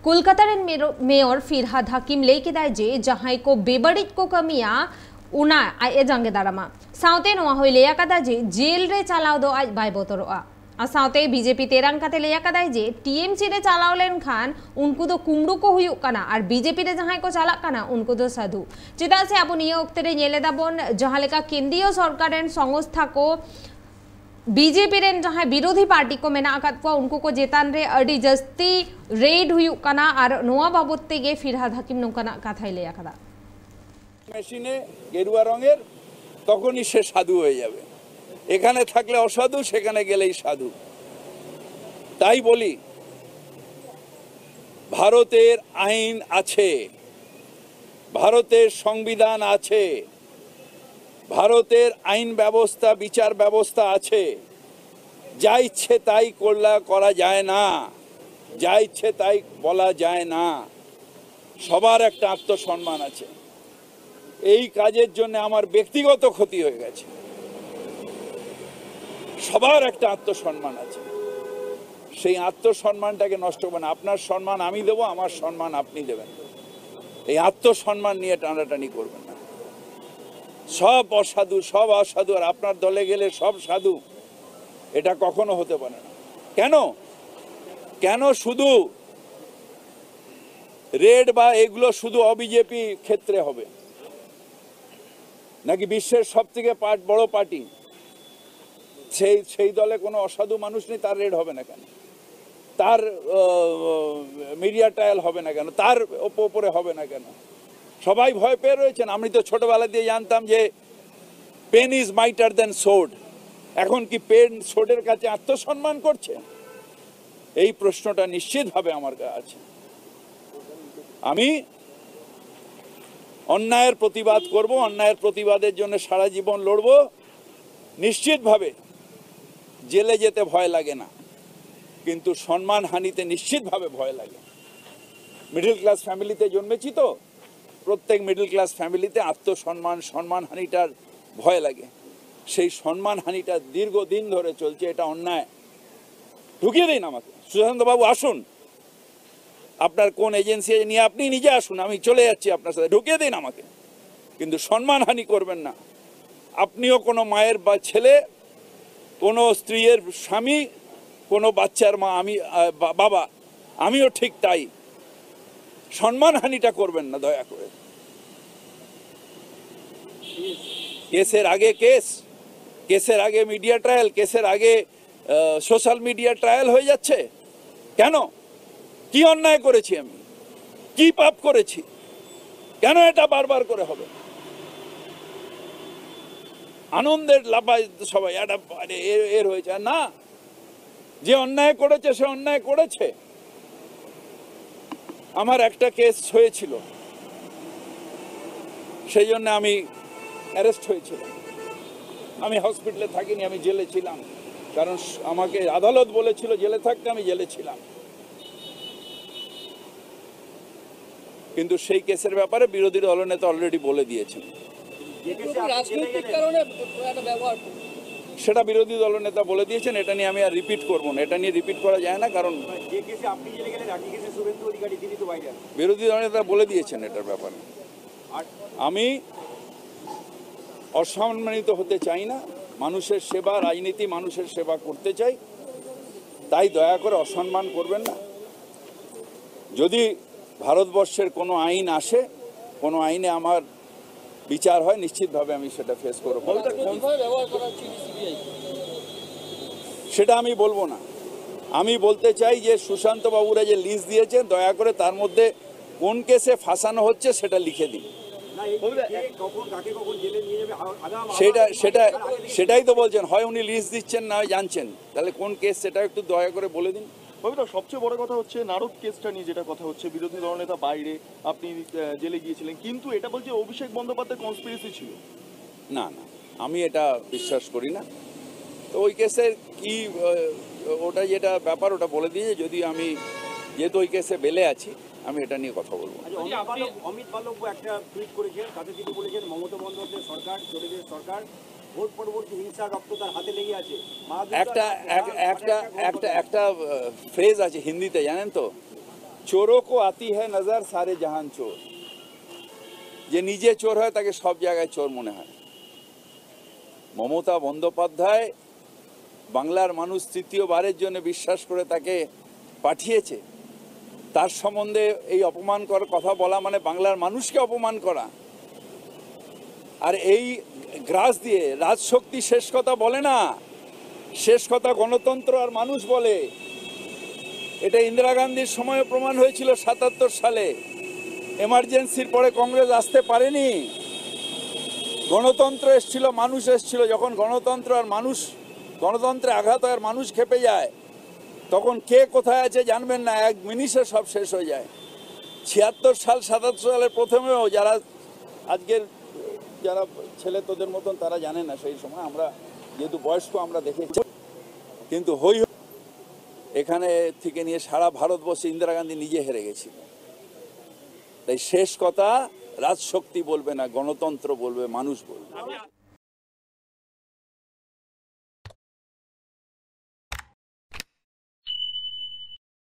Kolkata mayor Firhad हाकिम लई केदाय जे जहां को बेबड़ित को कमिया उना आए जंगे दारामा साउते नोआ होय लेया कदा जे जेल रे चालाव दो आज बाय बोतरोआ आ साउते बीजेपी तेरंग काते लेया कदा जे टीएमसी रे चालाव लेन खान उनको दो कुमड़ू को हुयुक काना और बीजेपी रे जहां को चालाक काना उनको दो साधु चेदा से आबो निये ओक्ते रे नेले दाबोन जहां लेका केंद्रीय सरकारेन संस्था को बीजेपी रेन जहां विरोधी पार्टी को मेना आकात को उनको को जेतान रे अडी जस्ती रेड हुयुक काना और नोआ बाबत तेगे फिरहाद हाकिम नोकाना काथाय लेया कदा মেশিনে গেরুয়া রঙের তখনই সে সাধু হয়ে যাবে। এখানে থাকলে অসাধু, সেখানে গেলেই সাধু। তাই বলি, ভারতের আইন আছে, ভারতের সংবিধান আছে, ভারতের আইন ব্যবস্থা বিচার ব্যবস্থা আছে। যা ইচ্ছে তাই করা যায় না, যা ইচ্ছে তাই বলা যায় না। সবার একটা আত্মসম্মান আছে। এই কাজের জন্য আমার ব্যক্তিগত ক্ষতি হয়ে গেছে, সবার একটা আত্মসম্মান আছে। সেই আত্মসম্মানটাকে নষ্ট করবেন। আপনার সম্মান আমি দেব, আমার সম্মান আপনি দেবেন। এই আত্মসম্মান নিয়ে টানাটানি করবেন না। সব অসাধু, সব অসাধু, আর আপনার দলে গেলে সব সাধু, এটা কখনো হতে পারে না। কেন কেন শুধু রেড বা এগুলো শুধু অবিজেপি ক্ষেত্রে হবে নাকি বিশ্বের সবথেকে বড় পার্টি সেই দলে কোনো অসাধু মানুষ নেই, তার রেড হবে না কেন? তার মিডিয়া ট্রায়াল হবে না কেন? তার ওপরে হবে না কেন? সবাই ভয় পেয়ে রয়েছেন। আমি তো ছোটবেলা দিয়ে জানতাম যে pen is mightier than sword. এখন কি পেন সোর্ডের কাছে আত্মসম্মান করছে? এই প্রশ্নটা নিশ্চিতভাবে আমার কাছে আছে। আমি অন্যায়ের প্রতিবাদ করব, অন্যায়ের প্রতিবাদের জন্য সারা জীবন লড়ব। নিশ্চিতভাবে জেলে যেতে ভয় লাগে না, কিন্তু সম্মানহানিতে নিশ্চিতভাবে ভয় লাগে। মিডল ক্লাস ফ্যামিলিতে জন্মেছি তো, প্রত্যেক মিডল ক্লাস ফ্যামিলিতে সম্মানহানিটার ভয় লাগে। সেই সম্মানহানিটা দীর্ঘদিন ধরে চলছে, এটা অন্যায়। ঢুকিয়ে দিন আমাকে। সুশান্ত বাবু আসুন, আপনার কোন এজেন্সি নিয়ে আপনি নিজে আসুন, আমি চলে যাচ্ছি আপনার সাথে। ঢুকিয়ে দিন আমাকে, কিন্তু সম্মানহানি করবেন না। আপনিও কোনো মায়ের বা ছেলে, কোনো স্ত্রীর স্বামী, কোনো বাচ্চার মা, আমি বাবা, আমিও ঠিক তাই। সম্মানহানিটা করবেন না দয়া করে। কেসের আগে কেসের আগে মিডিয়া ট্রায়াল, কেসের আগে সোশ্যাল মিডিয়া ট্রায়াল হয়ে যাচ্ছে কেন? কি অন্যায় করেছি আমি? কি পাপ করেছি? কেন এটা বারবার করে হবে? আনন্দের লাফায় সবাই এটা এর হয়েছে না। যে অন্যায় করেছে সে অন্যায় করেছে। আমার একটা কেস হয়েছিল, সেই জন্য আমি অ্যারেস্ট হয়েছিলাম। আমি হসপিটালে থাকিনি, আমি জেলে ছিলাম, কারণ আমাকে আদালত বলেছিল জেলে থাকতে, আমি জেলে ছিলাম। কিন্তু সেই কেসের ব্যাপারে বিরোধী দলনেতা অলরেডি বলে দিয়েছেন। সেটা বিরোধী দলনেতা বলে দিয়েছেন, এটা নিয়ে আমি আর রিপিট করবো না। এটা নিয়ে রিপিট করা যায় না, কারণ বিরোধী দলনেতা বলে দিয়েছেন এটার ব্যাপারে। আমি অসম্মানিত হতে চাই না। মানুষের সেবা, রাজনীতি, মানুষের সেবা করতে চাই। তাই দয়া করে অসম্মান করবেন না। যদি ভারতবর্ষের কোনো আইন আসে, কোনো আইনে আমার বিচার হয়, নিশ্চিতভাবে আমি সেটা ফেস করব। সেটা আমি বলবো না। আমি বলতে চাই যে সুশান্ত বাবুরা যে লিস্ট দিয়েছেন, দয়া করে তার মধ্যে কোন কেসে ফাঁসানো হচ্ছে সেটা লিখে দিন। সেটাই তো বলছেন, হয় উনি লিস্ট দিচ্ছেন না জানছেন, তাহলে কোন কেস সেটা একটু দয়া করে বলে দিন। সবচেয়ে বড় কথা হচ্ছে নারদ কেসটা নিয়ে যেটা কথা হচ্ছে, বিরোধী দলনেতা বাইরে, আপনি জেলে গিয়েছিলেন, কিন্তু এটা বলছে অভিষেক বন্দ্যোপাধ্যায় কনস্পিরেসি ছিল। না না, আমি এটা বিশ্বাস করি না। তো ওই কেসের কি ওটা যেটা ব্যাপার ওটা বলে দিয়ে, যদি আমি যেহেতু ওই কেসে বেলে আছি, আমি এটা নিয়ে কথা বলবো। অমিত বালব্য একটা টুইট করেছেন, তাতে তিনি বলেছেন মমতা বন্দ্যোপাধ্যায় সরকার, জোটের সরকার ভোট পরবর্তী হিংসা রক্ত তার হাতে লেগে আছে। একটা ফ্রেজ আছে হিন্দিতে, জানেন তো, চোরও কো আতি হ্যায় নজর সারে জাহান চোর, যে নিজে চোর হয় তাকে সব জায়গায় চোর মনে হয়। মমতা বন্দ্যোপাধ্যায় বাংলার মানুষ তৃতীয়বারের জন্য বিশ্বাস করে তাকে পাঠিয়েছে, তার সম্বন্ধে এই অপমান করার কথা বলা মানে বাংলার মানুষকে অপমান করা। আর এই গ্রাস দিয়ে রাজশক্তি শেষ কথা বলে না, শেষ কথা গণতন্ত্র আর মানুষ বলে। এটা ইন্দিরা গান্ধীর সময়ে প্রমাণ হয়েছিল ৭৭ সালে। এমার্জেন্সির পরে কংগ্রেস আসতে পারেনি, গণতন্ত্র এসছিল, মানুষ এসছিল। যখন গণতন্ত্র আর মানুষ, গণতন্ত্রে আঘাত হয় আর মানুষ খেপে যায়, তখন কে কোথায় আছে জানবেন না, এক মিনিটে সব শেষ হয়ে যায়। ৭৬ সাল ৭৭ সালের প্রথমেও যারা আজকের যারা ছেলে তোদের মতন তারা জানে না, সেই সময় আমরা যেহেতু বয়স্ক আমরা দেখেছি। কিন্তু হই এখানে থেকে নিয়ে সারা ভারতবর্ষে ইন্দিরা গান্ধী নিজে হেরে গেছিল। তাই শেষ কথা রাজশক্তি বলবে না, গণতন্ত্র বলবে, মানুষ বলবে।